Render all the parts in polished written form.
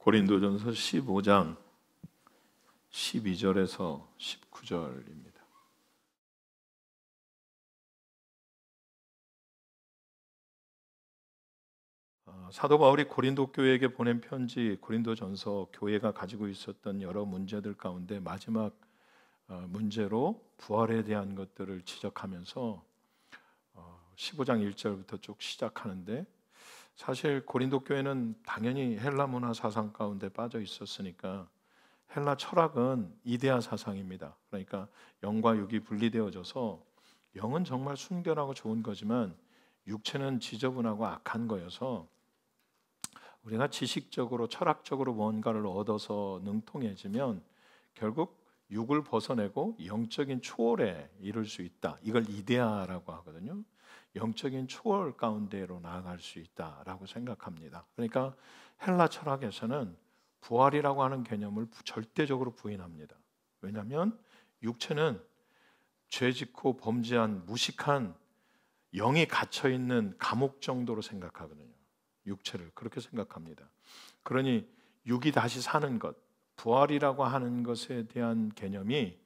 고린도전서 15장 12절에서 19절입니다. 사도 바울이 고린도 교회에게 보낸 편지 고린도전서, 교회가 가지고 있었던 여러 문제들 가운데 마지막 문제로 부활에 대한 것들을 지적하면서 15장 1절부터 쭉 시작하는데, 사실 고린도 교회는 당연히 헬라 문화 사상 가운데 빠져 있었으니까 헬라 철학은 이데아 사상입니다. 그러니까 영과 육이 분리되어져서 영은 정말 순결하고 좋은 거지만 육체는 지저분하고 악한 거여서 우리가 지식적으로 철학적으로 뭔가를 얻어서 능통해지면 결국 육을 벗어내고 영적인 초월에 이룰 수 있다. 이걸 이데아라고 하거든요. 영적인 초월 가운데로 나아갈 수 있다라고 생각합니다. 그러니까 헬라 철학에서는 부활이라고 하는 개념을 절대적으로 부인합니다. 왜냐하면 육체는 죄짓고 범죄한 무식한 영이 갇혀있는 감옥 정도로 생각하거든요. 육체를 그렇게 생각합니다. 그러니 육이 다시 사는 것, 부활이라고 하는 것에 대한 개념이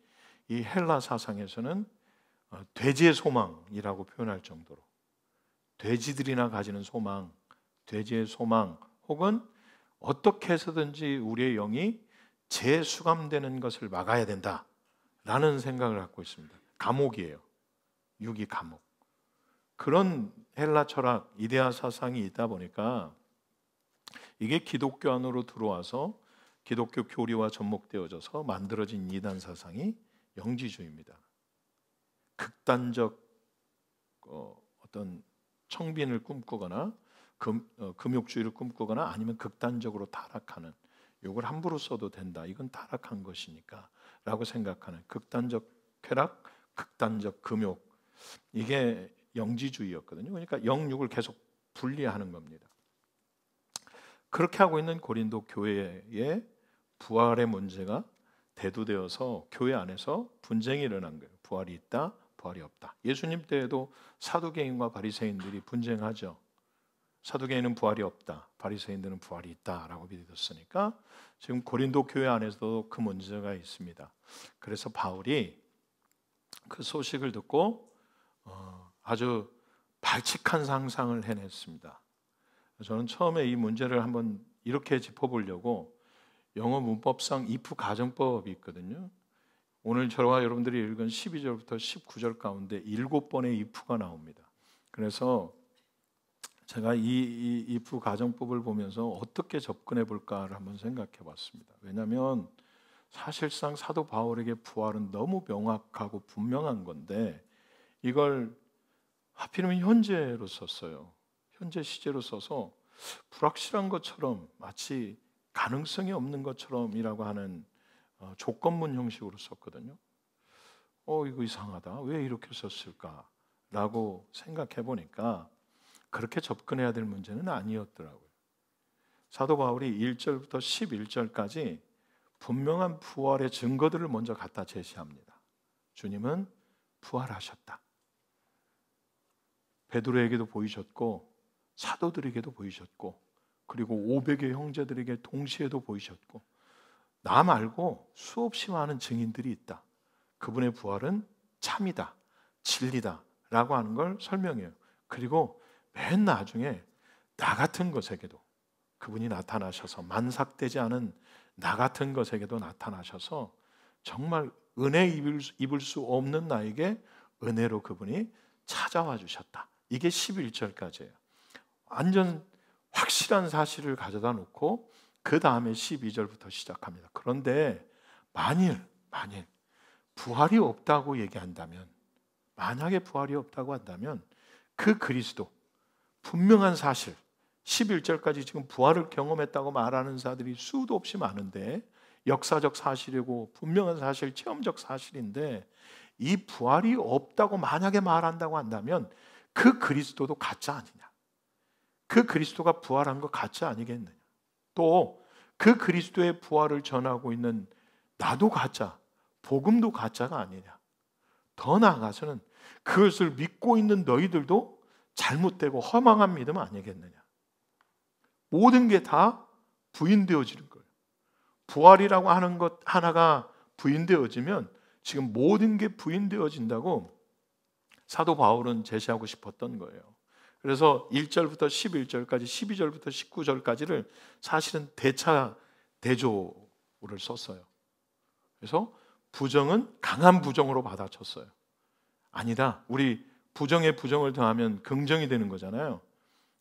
이 헬라 사상에서는 돼지의 소망이라고 표현할 정도로, 돼지들이나 가지는 소망, 돼지의 소망, 혹은 어떻게 해서든지 우리의 영이 재수감되는 것을 막아야 된다라는 생각을 갖고 있습니다. 감옥이에요. 육이 감옥. 그런 헬라 철학, 이데아 사상이 있다 보니까 이게 기독교 안으로 들어와서 기독교 교리와 접목되어져서 만들어진 이단 사상이 영지주의입니다. 극단적 어떤 청빈을 꿈꾸거나 금욕주의를 꿈꾸거나 아니면 극단적으로 타락하는, 욕을 함부로 써도 된다, 이건 타락한 것이니까 라고 생각하는 극단적 쾌락, 극단적 금욕, 이게 영지주의였거든요. 그러니까 영육을 계속 분리하는 겁니다. 그렇게 하고 있는 고린도 교회의 부활의 문제가 대두되어서 교회 안에서 분쟁이 일어난 거예요. 부활이 있다, 부활이 없다. 예수님 때에도 사두개인과 바리새인들이 분쟁하죠. 사두개인은 부활이 없다, 바리새인들은 부활이 있다라고 믿었으니까 지금 고린도 교회 안에서도 그 문제가 있습니다. 그래서 바울이 그 소식을 듣고 아주 발칙한 상상을 해냈습니다. 저는 처음에 이 문제를 한번 이렇게 짚어보려고, 영어 문법상 if 가정법이 있거든요. 오늘 저와 여러분들이 읽은 12절부터 19절 가운데 7번의 if가 나옵니다. 그래서 제가 이 if 가정법을 보면서 어떻게 접근해 볼까를 한번 생각해 봤습니다. 왜냐하면 사실상 사도 바울에게 부활은 너무 명확하고 분명한 건데 이걸 하필이면 현재로 썼어요. 현재 시제로 써서 불확실한 것처럼, 마치 가능성이 없는 것처럼이라고 하는 조건문 형식으로 썼거든요. 이거 이상하다, 왜 이렇게 썼을까라고 생각해 보니까 그렇게 접근해야 될 문제는 아니었더라고요. 사도 바울이 1절부터 11절까지 분명한 부활의 증거들을 먼저 갖다 제시합니다. 주님은 부활하셨다. 베드로에게도 보이셨고 사도들에게도 보이셨고 그리고 500의 형제들에게 동시에도 보이셨고 나 말고 수없이 많은 증인들이 있다. 그분의 부활은 참이다, 진리다 라고 하는 걸 설명해요. 그리고 맨 나중에 나 같은 것에게도 그분이 나타나셔서, 만삭되지 않은 나 같은 것에게도 나타나셔서 정말 은혜 입을 수 없는 나에게 은혜로 그분이 찾아와 주셨다. 이게 11절까지예요. 완전 확실한 사실을 가져다 놓고 그 다음에 12절부터 시작합니다. 그런데 만일 부활이 없다고 얘기한다면, 만약에 부활이 없다고 한다면 그 그리스도, 분명한 사실, 11절까지 지금 부활을 경험했다고 말하는 자들이 수도 없이 많은데, 역사적 사실이고 분명한 사실, 체험적 사실인데 이 부활이 없다고 만약에 말한다고 한다면 그 그리스도도 가짜 아니냐? 그 그리스도가 부활한 거 가짜 아니겠느냐? 또 그 그리스도의 부활을 전하고 있는 나도 가짜, 복음도 가짜가 아니냐? 더 나아가서는 그것을 믿고 있는 너희들도 잘못되고 허망한 믿음 아니겠느냐? 모든 게 다 부인되어지는 거예요. 부활이라고 하는 것 하나가 부인되어지면 지금 모든 게 부인되어진다고 사도 바울은 제시하고 싶었던 거예요. 그래서 1절부터 11절까지 12절부터 19절까지를 사실은 대차 대조를 썼어요. 그래서 부정은 강한 부정으로 받아쳤어요. 아니다, 우리 부정에 부정을 더하면 긍정이 되는 거잖아요.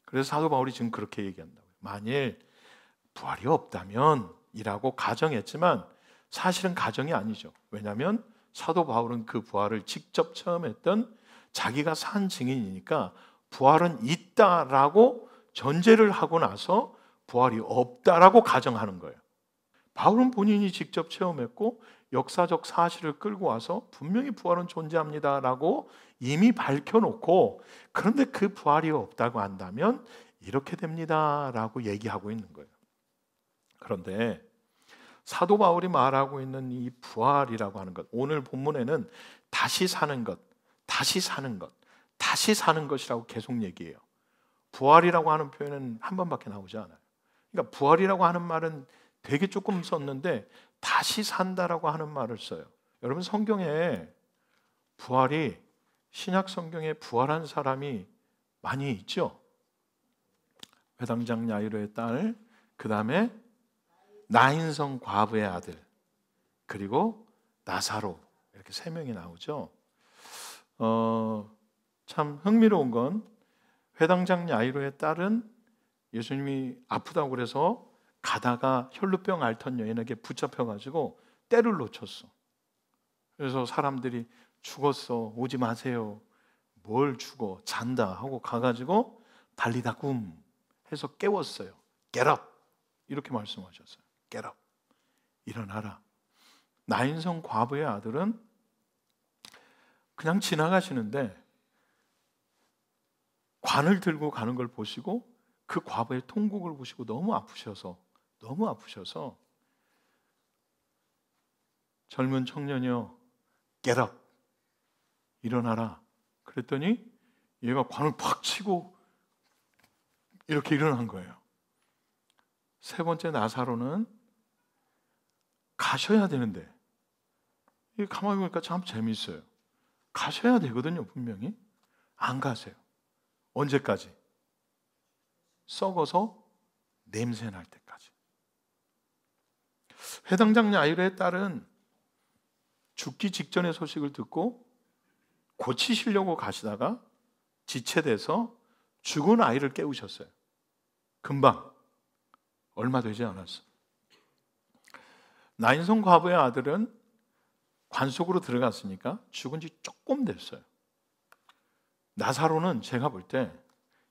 그래서 사도 바울이 지금 그렇게 얘기한다고요. 만일 부활이 없다면 이라고 가정했지만 사실은 가정이 아니죠. 왜냐하면 사도 바울은 그 부활을 직접 체험했던 자기가 산 증인이니까 부활은 있다라고 전제를 하고 나서 부활이 없다라고 가정하는 거예요. 바울은 본인이 직접 체험했고 역사적 사실을 끌고 와서 분명히 부활은 존재합니다라고 이미 밝혀놓고, 그런데 그 부활이 없다고 한다면 이렇게 됩니다라고 얘기하고 있는 거예요. 그런데 사도 바울이 말하고 있는 이 부활이라고 하는 것, 오늘 본문에는 다시 사는 것, 다시 사는 것, 다시 사는 것이라고 계속 얘기해요. 부활이라고 하는 표현은 한 번밖에 나오지 않아요. 그러니까 부활이라고 하는 말은 되게 조금 썼는데 다시 산다라고 하는 말을 써요. 여러분, 성경에 부활이, 신약 성경에 부활한 사람이 많이 있죠. 회당장 야이로의 딸, 그 다음에 나인성 과부의 아들, 그리고 나사로, 이렇게 세 명이 나오죠. 참 흥미로운 건 회당장 야이로의 딸은 예수님이 아프다고 그래서 가다가 혈루병 앓던 여인에게 붙잡혀가지고 때를 놓쳤어. 그래서 사람들이 죽었어, 오지 마세요. 뭘 죽어, 잔다 하고 가가지고 달리다 굼 해서 깨웠어요. Get up, 이렇게 말씀하셨어요. Get up, 일어나라. 나인성 과부의 아들은 그냥 지나가시는데 관을 들고 가는 걸 보시고 그 과부의 통곡을 보시고 너무 아프셔서 젊은 청년이여, get up, 일어나라. 그랬더니 얘가 관을 팍 치고 이렇게 일어난 거예요. 세 번째 나사로는 가셔야 되는데, 가만히 보니까 참 재미있어요. 가셔야 되거든요, 분명히. 안 가세요. 언제까지? 썩어서 냄새 날 때까지. 회당장 야이로의 딸은 죽기 직전의 소식을 듣고 고치시려고 가시다가 지체돼서 죽은 아이를 깨우셨어요. 금방, 얼마 되지 않았어. 나인성 과부의 아들은 관 속으로 들어갔으니까 죽은 지 조금 됐어요. 나사로는 제가 볼 때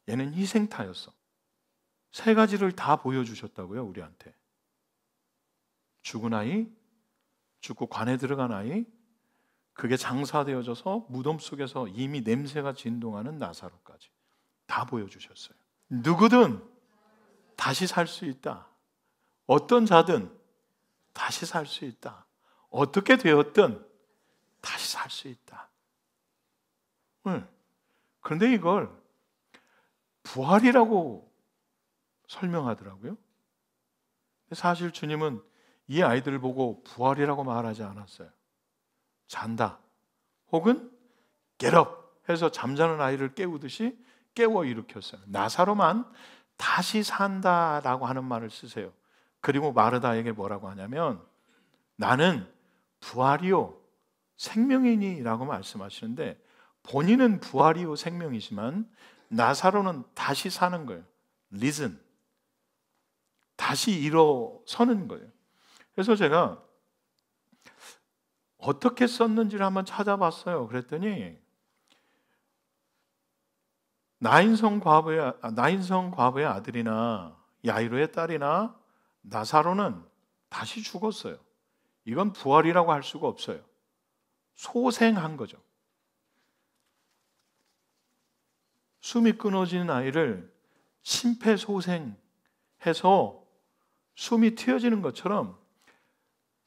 얘는 희생타였어. 세 가지를 다 보여주셨다고요, 우리한테. 죽은 아이, 죽고 관에 들어간 아이, 그게 장사되어져서 무덤 속에서 이미 냄새가 진동하는 나사로까지 다 보여주셨어요. 누구든 다시 살 수 있다. 어떤 자든 다시 살 수 있다. 어떻게 되었든 다시 살 수 있다. 그런데 이걸 부활이라고 설명하더라고요. 사실 주님은 이 아이들을 보고 부활이라고 말하지 않았어요. 잔다, 혹은 get up 해서 잠자는 아이를 깨우듯이 깨워 일으켰어요. 나사로만 다시 산다라고 하는 말을 쓰세요. 그리고 마르다에게 뭐라고 하냐면 나는 부활이요 생명이니라고 말씀하시는데, 본인은 부활이요 생명이지만 나사로는 다시 사는 거예요. risen, 다시 일어서는 거예요. 그래서 제가 어떻게 썼는지를 한번 찾아봤어요. 그랬더니 나인성 과부의 아들이나 야이로의 딸이나 나사로는 다시 죽었어요. 이건 부활이라고 할 수가 없어요. 소생한 거죠. 숨이 끊어지는 아이를 심폐소생해서 숨이 튀어지는 것처럼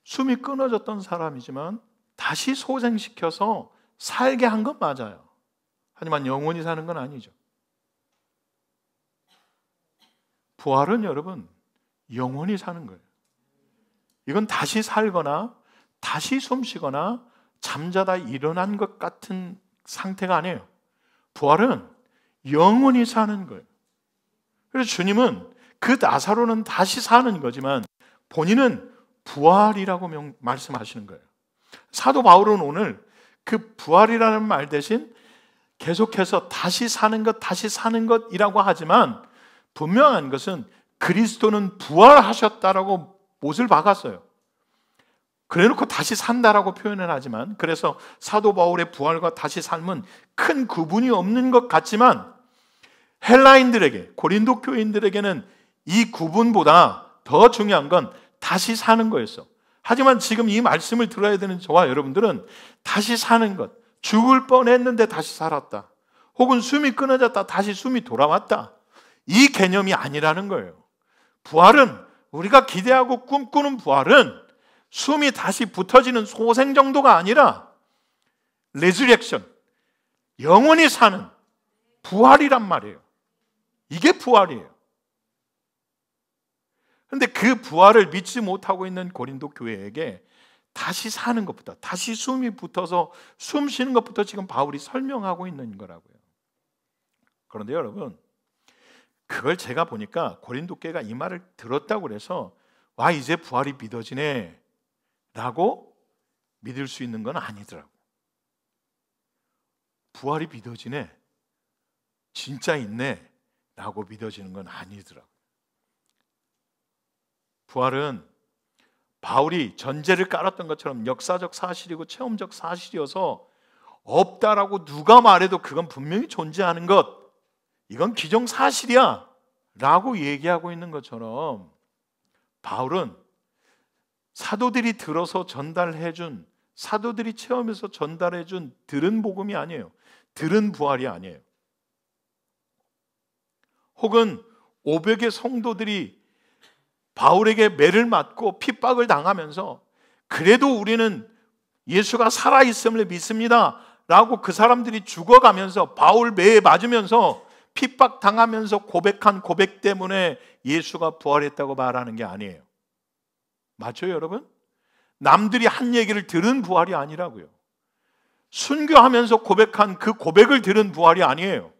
숨이 끊어졌던 사람이지만 다시 소생시켜서 살게 한 건 맞아요. 하지만 영원히 사는 건 아니죠. 부활은 여러분 영원히 사는 거예요. 이건 다시 살거나 다시 숨쉬거나 잠자다 일어난 것 같은 상태가 아니에요. 부활은 영원히 사는 거예요. 그래서 주님은 그 나사로는 다시 사는 거지만 본인은 부활이라고 말씀하시는 거예요. 사도 바울은 오늘 그 부활이라는 말 대신 계속해서 다시 사는 것이라고 하지만 분명한 것은 그리스도는 부활하셨다라고 못을 박았어요. 그래놓고 다시 산다라고 표현을 하지만, 그래서 사도 바울의 부활과 다시 삶은 큰 구분이 없는 것 같지만 헬라인들에게, 고린도 교인들에게는 이 구분보다 더 중요한 건 다시 사는 거였어. 하지만 지금 이 말씀을 들어야 되는 저와 여러분들은 다시 사는 것, 죽을 뻔했는데 다시 살았다, 혹은 숨이 끊어졌다 다시 숨이 돌아왔다, 이 개념이 아니라는 거예요. 부활은, 우리가 기대하고 꿈꾸는 부활은 숨이 다시 붙어지는 소생 정도가 아니라 레즈렉션, 영원히 사는 부활이란 말이에요. 이게 부활이에요. 그런데 그 부활을 믿지 못하고 있는 고린도 교회에게 다시 사는 것부터, 다시 숨이 붙어서 숨 쉬는 것부터 지금 바울이 설명하고 있는 거라고요. 그런데 여러분, 그걸 제가 보니까 고린도 교회가 이 말을 들었다고 그래서 와, 이제 부활이 믿어지네 라고 믿을 수 있는 건 아니더라고요. 부활이 믿어지네, 진짜 있네 라고 믿어지는 건 아니더라고요. 부활은 바울이 전제를 깔았던 것처럼 역사적 사실이고 체험적 사실이어서 없다라고 누가 말해도 그건 분명히 존재하는 것, 이건 기정사실이야 라고 얘기하고 있는 것처럼, 바울은 사도들이 들어서 전달해준, 사도들이 체험해서 전달해준 들은 복음이 아니에요. 들은 부활이 아니에요. 혹은 500의 성도들이 바울에게 매를 맞고 핍박을 당하면서 그래도 우리는 예수가 살아있음을 믿습니다 라고 그 사람들이 죽어가면서 바울 매에 맞으면서 핍박 당하면서 고백한 고백 때문에 예수가 부활했다고 말하는 게 아니에요. 맞죠, 여러분? 남들이 한 얘기를 들은 부활이 아니라고요. 순교하면서 고백한 그 고백을 들은 부활이 아니에요.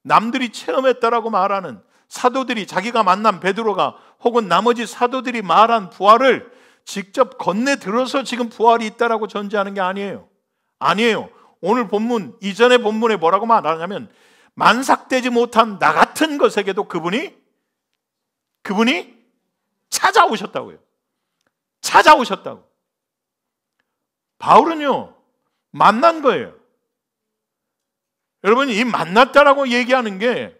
남들이 체험했다라고 말하는, 사도들이, 자기가 만난 베드로가 혹은 나머지 사도들이 말한 부활을 직접 건네 들어서 지금 부활이 있다라고 전제하는 게 아니에요. 아니에요. 오늘 본문, 이전의 본문에 뭐라고 말하냐면 만삭되지 못한 나 같은 것에게도 그분이 찾아오셨다고요. 찾아오셨다고. 바울은요, 만난 거예요. 여러분, 이 만났다라고 얘기하는 게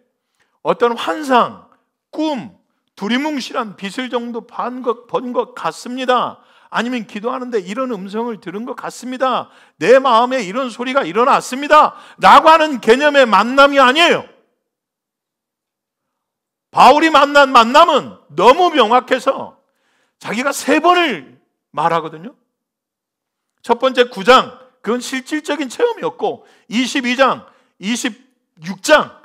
어떤 환상, 꿈, 두리뭉실한 빛을 정도 본 것 같습니다. 아니면 기도하는데 이런 음성을 들은 것 같습니다. 내 마음에 이런 소리가 일어났습니다 라고 하는 개념의 만남이 아니에요. 바울이 만난 만남은 너무 명확해서 자기가 3번을 말하거든요. 첫 번째 9장, 그건 실질적인 체험이었고, 22장, 26장,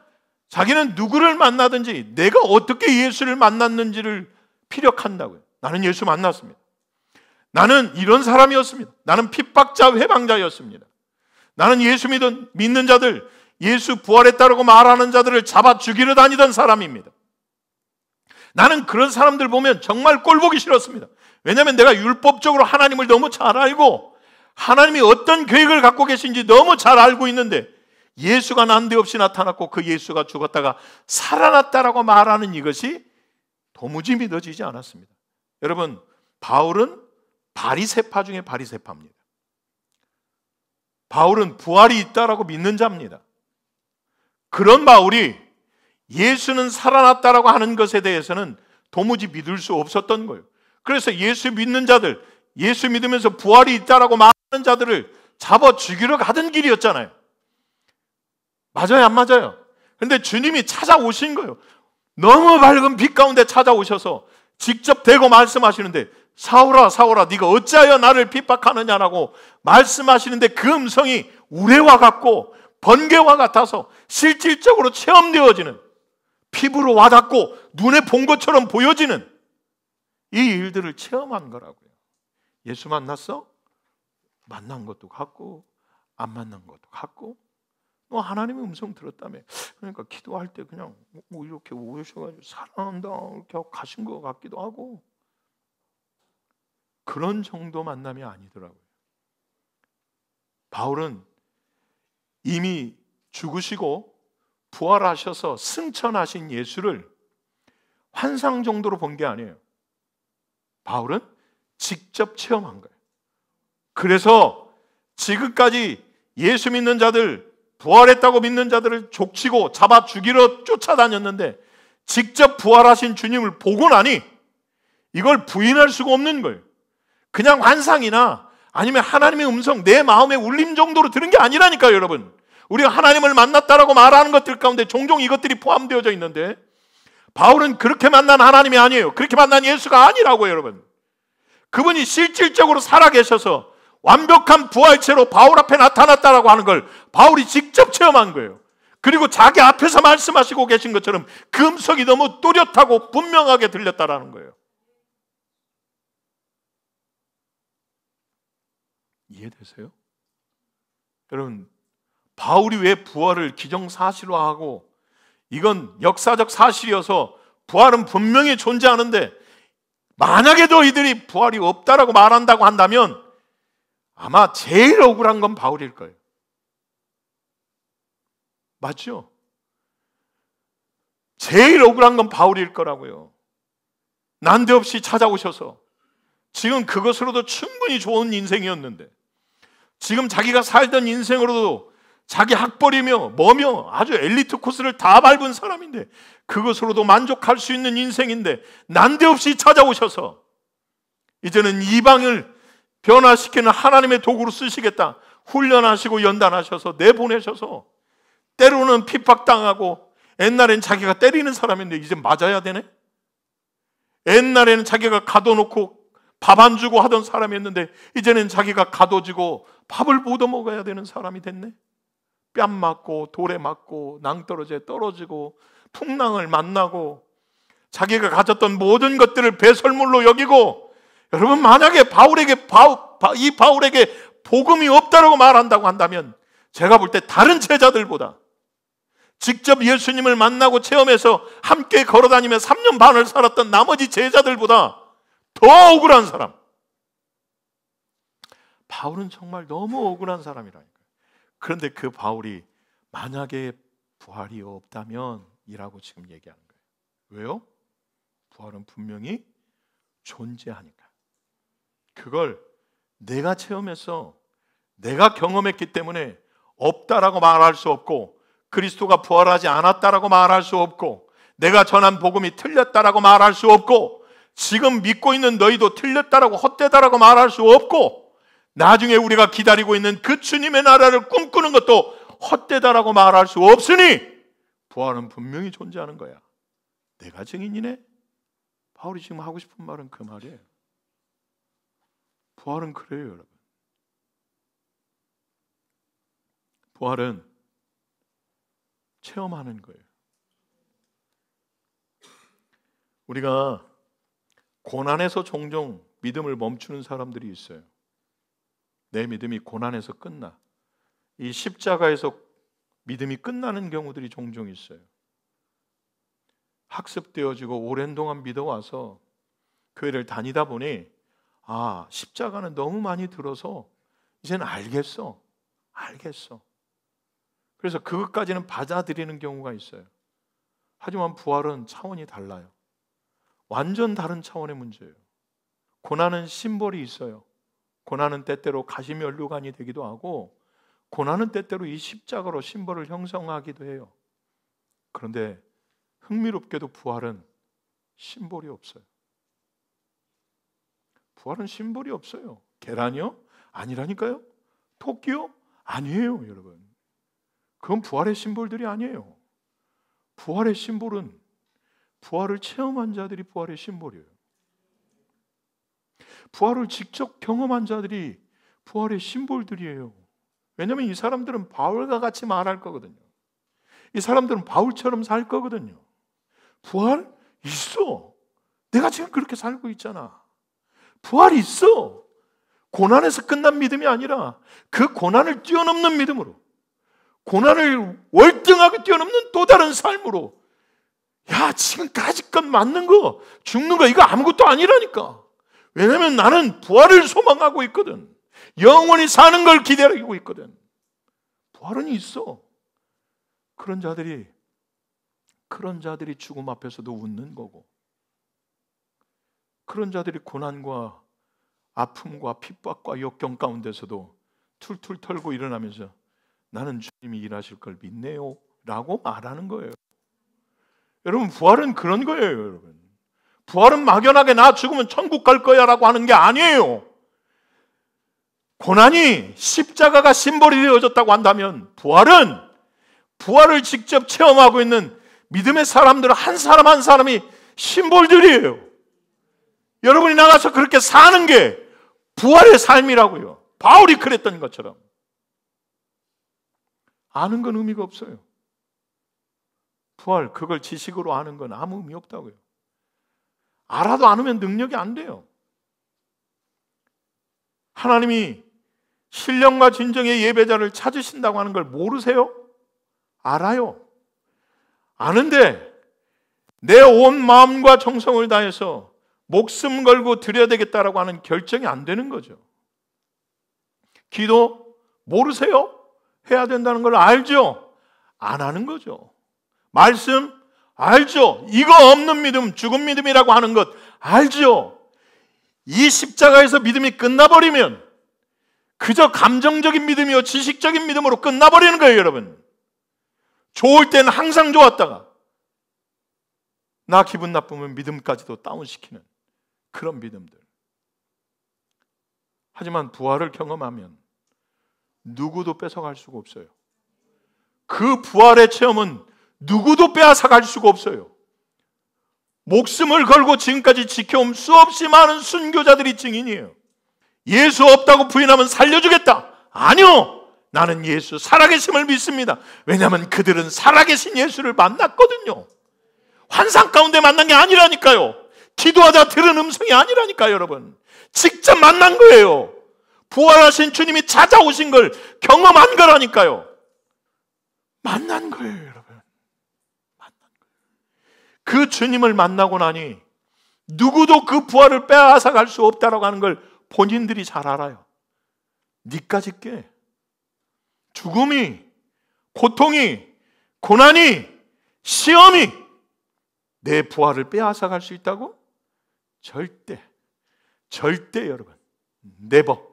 자기는 누구를 만나든지 내가 어떻게 예수를 만났는지를 피력한다고요. 나는 예수 만났습니다. 나는 이런 사람이었습니다. 나는 핍박자, 회방자였습니다. 나는 예수 믿는 자들, 예수 부활했다고 말하는 자들을 잡아 죽이러 다니던 사람입니다. 나는 그런 사람들 보면 정말 꼴보기 싫었습니다. 왜냐하면 내가 율법적으로 하나님을 너무 잘 알고 하나님이 어떤 계획을 갖고 계신지 너무 잘 알고 있는데, 예수가 난데없이 나타났고 그 예수가 죽었다가 살아났다라고 말하는 이것이 도무지 믿어지지 않았습니다. 여러분, 바울은 바리새파 중에 바리새파입니다. 바울은 부활이 있다라고 믿는 자입니다. 그런 바울이 예수는 살아났다라고 하는 것에 대해서는 도무지 믿을 수 없었던 거예요. 그래서 예수 믿는 자들, 예수 믿으면서 부활이 있다라고 말하는 자들을 잡아 죽이러 가던 길이었잖아요. 맞아요, 안 맞아요? 근데 주님이 찾아오신 거예요. 너무 밝은 빛 가운데 찾아오셔서 직접 대고 말씀하시는데, 사울아 사울아 네가 어찌하여 나를 핍박하느냐라고 말씀하시는데, 그 음성이 우레와 같고 번개와 같아서 실질적으로 체험되어지는, 피부로 와닿고 눈에 본 것처럼 보여지는 이 일들을 체험한 거라고요. 예수 만났어? 만난 것도 같고 안 만난 것도 같고, 너 하나님의 음성 들었다며. 그러니까 기도할 때 그냥 뭐 이렇게 오셔가지고 사랑한다 이렇게 하고 가신 것 같기도 하고, 그런 정도 만남이 아니더라고요. 바울은 이미 죽으시고 부활하셔서 승천하신 예수를 환상 정도로 본 게 아니에요. 바울은 직접 체험한 거예요. 그래서 지금까지 예수 믿는 자들, 부활했다고 믿는 자들을 족치고 잡아 죽이러 쫓아다녔는데, 직접 부활하신 주님을 보고 나니 이걸 부인할 수가 없는 거예요. 그냥 환상이나 아니면 하나님의 음성, 내 마음의 울림 정도로 들은 게 아니라니까요, 여러분. 우리가 하나님을 만났다라고 말하는 것들 가운데 종종 이것들이 포함되어져 있는데, 바울은 그렇게 만난 하나님이 아니에요. 그렇게 만난 예수가 아니라고요, 여러분. 그분이 실질적으로 살아계셔서 완벽한 부활체로 바울 앞에 나타났다라고 하는 걸 바울이 직접 체험한 거예요. 그리고 자기 앞에서 말씀하시고 계신 것처럼 그 음성이 너무 뚜렷하고 분명하게 들렸다라는 거예요. 이해되세요? 여러분, 바울이 왜 부활을 기정사실화하고, 이건 역사적 사실이어서 부활은 분명히 존재하는데 만약에 너희들이 부활이 없다라고 말한다고 한다면 아마 제일 억울한 건 바울일 거예요. 맞죠? 제일 억울한 건 바울일 거라고요. 난데없이 찾아오셔서, 지금 그것으로도 충분히 좋은 인생이었는데, 지금 자기가 살던 인생으로도 자기 학벌이며 뭐며 아주 엘리트 코스를 다 밟은 사람인데, 그것으로도 만족할 수 있는 인생인데 난데없이 찾아오셔서 이제는 이방을 변화시키는 하나님의 도구로 쓰시겠다, 훈련하시고 연단하셔서 내보내셔서, 때로는 핍박당하고, 옛날엔 자기가 때리는 사람인데 이제 맞아야 되네? 옛날에는 자기가 가둬놓고 밥 안 주고 하던 사람이었는데 이제는 자기가 가둬지고 밥을 못 얻어먹어야 되는 사람이 됐네? 뺨 맞고 돌에 맞고 낭떠러지에 떨어지고 풍랑을 만나고 자기가 가졌던 모든 것들을 배설물로 여기고, 여러분, 만약에 이 바울에게 복음이 없다라고 말한다고 한다면 제가 볼 때 다른 제자들보다, 직접 예수님을 만나고 체험해서 함께 걸어다니며 3년 반을 살았던 나머지 제자들보다 더 억울한 사람, 바울은 정말 너무 억울한 사람이라니까요. 그런데 그 바울이 만약에 부활이 없다면 이라고 지금 얘기하는 거예요. 왜요? 부활은 분명히 존재하니까. 그걸 내가 체험해서 내가 경험했기 때문에 없다라고 말할 수 없고, 그리스도가 부활하지 않았다라고 말할 수 없고, 내가 전한 복음이 틀렸다라고 말할 수 없고, 지금 믿고 있는 너희도 틀렸다라고 헛되다라고 말할 수 없고, 나중에 우리가 기다리고 있는 그 주님의 나라를 꿈꾸는 것도 헛되다라고 말할 수 없으니 부활은 분명히 존재하는 거야. 내가 증인이네? 바울이 지금 하고 싶은 말은 그 말이에요. 부활은 그래요, 여러분. 부활은 체험하는 거예요. 우리가 고난에서 종종 믿음을 멈추는 사람들이 있어요. 내 믿음이 고난에서 끝나. 이 십자가에서 믿음이 끝나는 경우들이 종종 있어요. 학습되어지고 오랜 동안 믿어와서 교회를 다니다 보니, 아, 십자가는 너무 많이 들어서 이제는 알겠어. 그래서 그것까지는 받아들이는 경우가 있어요. 하지만 부활은 차원이 달라요. 완전 다른 차원의 문제예요. 고난은 심벌이 있어요. 고난은 때때로 가시면류관이 되기도 하고, 고난은 때때로 이 십자가로 심벌을 형성하기도 해요. 그런데 흥미롭게도 부활은 심벌이 없어요. 부활은 심벌이 없어요. 계란이요? 아니라니까요. 토끼요? 아니에요, 여러분. 그건 부활의 심볼들이 아니에요. 부활의 심볼은 부활을 체험한 자들이 부활의 심볼이에요. 부활을 직접 경험한 자들이 부활의 심볼들이에요. 왜냐하면 이 사람들은 바울과 같이 말할 거거든요. 이 사람들은 바울처럼 살 거거든요. 부활? 있어. 내가 지금 그렇게 살고 있잖아. 부활이 있어. 고난에서 끝난 믿음이 아니라 그 고난을 뛰어넘는 믿음으로, 고난을 월등하게 뛰어넘는 또 다른 삶으로, 야, 지금까지 것 맞는 거, 죽는 거 이거 아무것도 아니라니까. 왜냐면 나는 부활을 소망하고 있거든. 영원히 사는 걸 기다리고 있거든. 부활은 있어. 그런 자들이 죽음 앞에서도 웃는 거고, 그런 자들이 고난과 아픔과 핍박과 역경 가운데서도 툴툴 털고 일어나면서 나는 주님이 일하실 걸 믿네요 라고 말하는 거예요. 여러분, 부활은 그런 거예요. 여러분, 부활은 막연하게 나 죽으면 천국 갈 거야 라고 하는 게 아니에요. 고난이 십자가가 심벌이 되어졌다고 한다면 부활을 직접 체험하고 있는 믿음의 사람들 한 사람 한 사람이 심벌들이에요. 여러분이 나가서 그렇게 사는 게 부활의 삶이라고요. 바울이 그랬던 것처럼. 아는 건 의미가 없어요. 부활, 그걸 지식으로 아는 건 아무 의미 없다고요. 알아도 안 하면 능력이 안 돼요. 하나님이 신령과 진정의 예배자를 찾으신다고 하는 걸 모르세요? 알아요. 아는데 내 온 마음과 정성을 다해서 목숨 걸고 드려야 되겠다라고 하는 결정이 안 되는 거죠. 기도 모르세요? 해야 된다는 걸 알죠? 안 하는 거죠. 말씀 알죠? 이거 없는 믿음, 죽은 믿음이라고 하는 것 알죠? 이 십자가에서 믿음이 끝나버리면 그저 감정적인 믿음이요, 지식적인 믿음으로 끝나버리는 거예요. 여러분, 좋을 때는 항상 좋았다가 나 기분 나쁘면 믿음까지도 다운시키는 그런 믿음들. 하지만 부활을 경험하면 누구도 뺏어갈 수가 없어요. 그 부활의 체험은 누구도 빼앗아갈 수가 없어요. 목숨을 걸고 지금까지 지켜온 수없이 많은 순교자들이 증인이에요. 예수 없다고 부인하면 살려주겠다. 아니요, 나는 예수 살아계심을 믿습니다. 왜냐하면 그들은 살아계신 예수를 만났거든요. 환상 가운데 만난 게 아니라니까요. 기도하다 들은 음성이 아니라니까요. 여러분, 직접 만난 거예요. 부활하신 주님이 찾아오신 걸 경험한 거라니까요. 만난 거예요. 여러분, 만난 거예요. 그 주님을 만나고 나니 누구도 그 부활을 빼앗아 갈 수 없다라고 하는 걸 본인들이 잘 알아요. 니까짓 게 죽음이, 고통이, 고난이, 시험이 내 부활을 빼앗아 갈 수 있다고? 절대 여러분, 네버,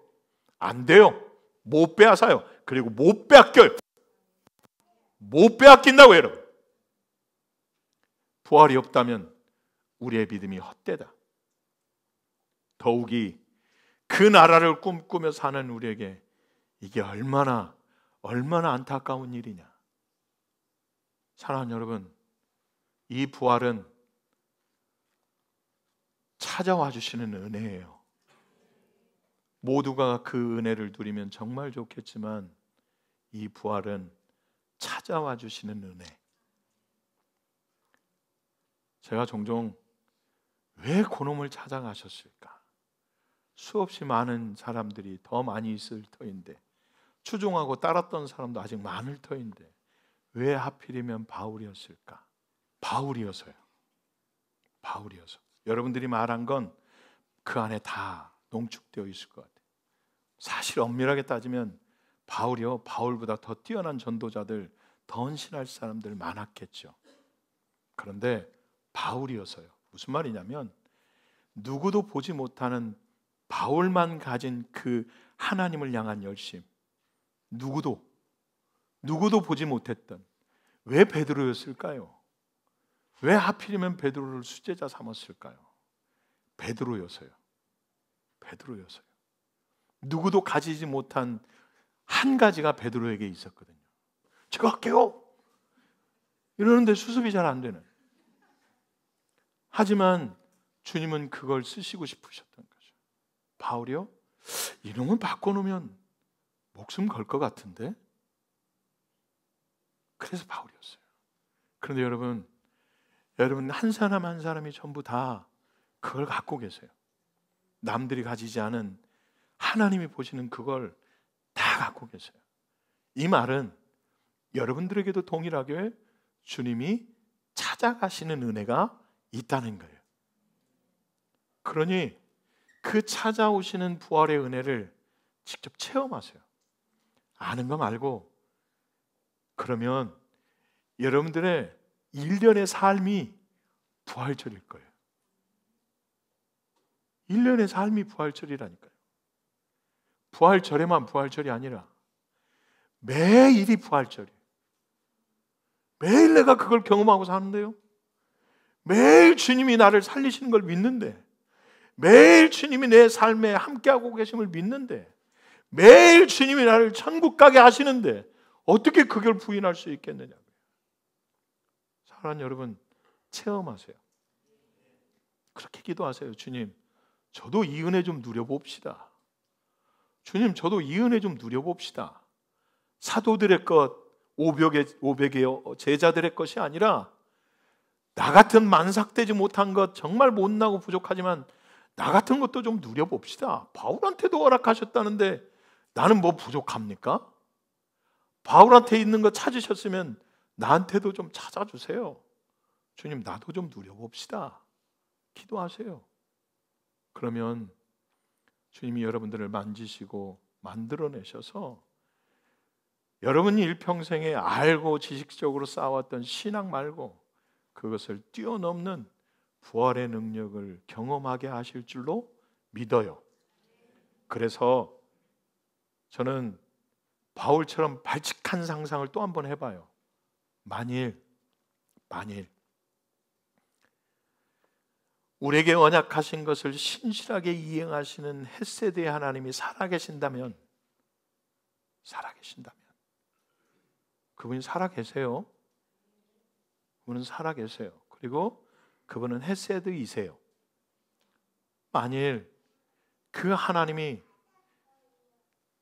안 돼요. 못 빼앗아요. 그리고 못 빼앗겨요. 못 빼앗긴다고. 여러분, 부활이 없다면 우리의 믿음이 헛되다. 더욱이 그 나라를 꿈꾸며 사는 우리에게 이게 얼마나 안타까운 일이냐. 사랑하는 여러분, 이 부활은 찾아와 주시는 은혜예요. 모두가 그 은혜를 누리면 정말 좋겠지만 이 부활은 찾아와 주시는 은혜. 제가 종종 왜 그놈을 찾아가셨을까? 수없이 많은 사람들이 더 많이 있을 터인데, 추종하고 따랐던 사람도 아직 많을 터인데 왜 하필이면 바울이었을까? 바울이어서요. 여러분들이 말한 건 그 안에 다 농축되어 있을 것 같아요. 사실 엄밀하게 따지면 바울이요, 바울보다 더 뛰어난 전도자들, 더 헌신할 사람들 많았겠죠. 그런데 바울이어서요. 무슨 말이냐면 누구도 보지 못하는 바울만 가진 그 하나님을 향한 열심, 누구도 보지 못했던, 왜 베드로였을까요? 왜 하필이면 베드로를 수제자 삼았을까요? 베드로여서요. 누구도 가지지 못한 한 가지가 베드로에게 있었거든요. 제가 할게요 이러는데 수습이 잘 안 되는. 하지만 주님은 그걸 쓰시고 싶으셨던 거죠. 바울이요? 이놈은 바꿔놓으면 목숨 걸 것 같은데? 그래서 바울이었어요. 그런데 여러분 한 사람 한 사람이 전부 다 그걸 갖고 계세요. 남들이 가지지 않은 하나님이 보시는 그걸 다 갖고 계세요. 이 말은 여러분들에게도 동일하게 주님이 찾아가시는 은혜가 있다는 거예요. 그러니 그 찾아오시는 부활의 은혜를 직접 체험하세요. 아는 거 말고. 그러면 여러분들의 일련의 삶이 부활절일 거예요. 일련의 삶이 부활절이라니까요. 부활절에만 부활절이 아니라 매일이 부활절이에요. 매일 내가 그걸 경험하고 사는데요. 매일 주님이 나를 살리시는 걸 믿는데, 매일 주님이 내 삶에 함께하고 계심을 믿는데, 매일 주님이 나를 천국 가게 하시는데 어떻게 그걸 부인할 수 있겠느냐고요. 사랑하는 여러분, 체험하세요. 그렇게 기도하세요. 주님, 저도 이 은혜 좀 누려봅시다. 주님, 저도 이 은혜 좀 누려봅시다. 사도들의 것, 500의 제자들의 것이 아니라 나 같은 만삭되지 못한 것, 정말 못나고 부족하지만 나 같은 것도 좀 누려봅시다. 바울한테도 허락하셨다는데 나는 뭐 부족합니까? 바울한테 있는 거 찾으셨으면 나한테도 좀 찾아주세요. 주님, 나도 좀 누려봅시다. 기도하세요. 그러면 주님이 여러분들을 만지시고 만들어내셔서 여러분이 일평생에 알고 지식적으로 쌓아왔던 신앙 말고 그것을 뛰어넘는 부활의 능력을 경험하게 하실 줄로 믿어요. 그래서 저는 바울처럼 발칙한 상상을 또 한번 해봐요. 만일 우리에게 언약하신 것을 신실하게 이행하시는 헷세드의 하나님이 살아계신다면 그분이 살아계세요. 그분은 살아계세요. 그리고 그분은 헷세드이세요. 만일 그 하나님이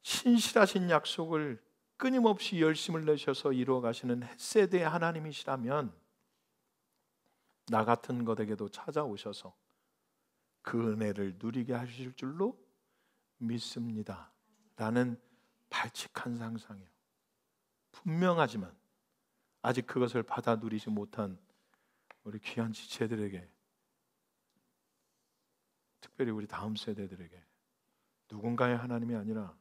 신실하신 약속을 끊임없이 열심을 내셔서 이루어 가시는 헷세드의 하나님이시라면 나 같은 것에게도 찾아오셔서 그 은혜를 누리게 하실 줄로 믿습니다. 라는 발칙한 상상이에요. 분명하지만 아직 그것을 받아 누리지 못한 우리 귀한 지체들에게, 특별히 우리 다음 세대들에게 누군가의 하나님이 아니라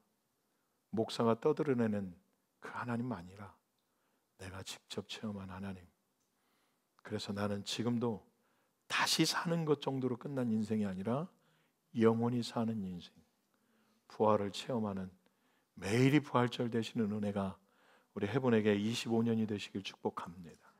목사가 떠들어내는 그 하나님 아니라 내가 직접 체험한 하나님. 그래서 나는 지금도 다시 사는 것 정도로 끝난 인생이 아니라 영원히 사는 인생, 부활을 체험하는 매일이 부활절 되시는 은혜가 우리 해본에게 25년이 되시길 축복합니다.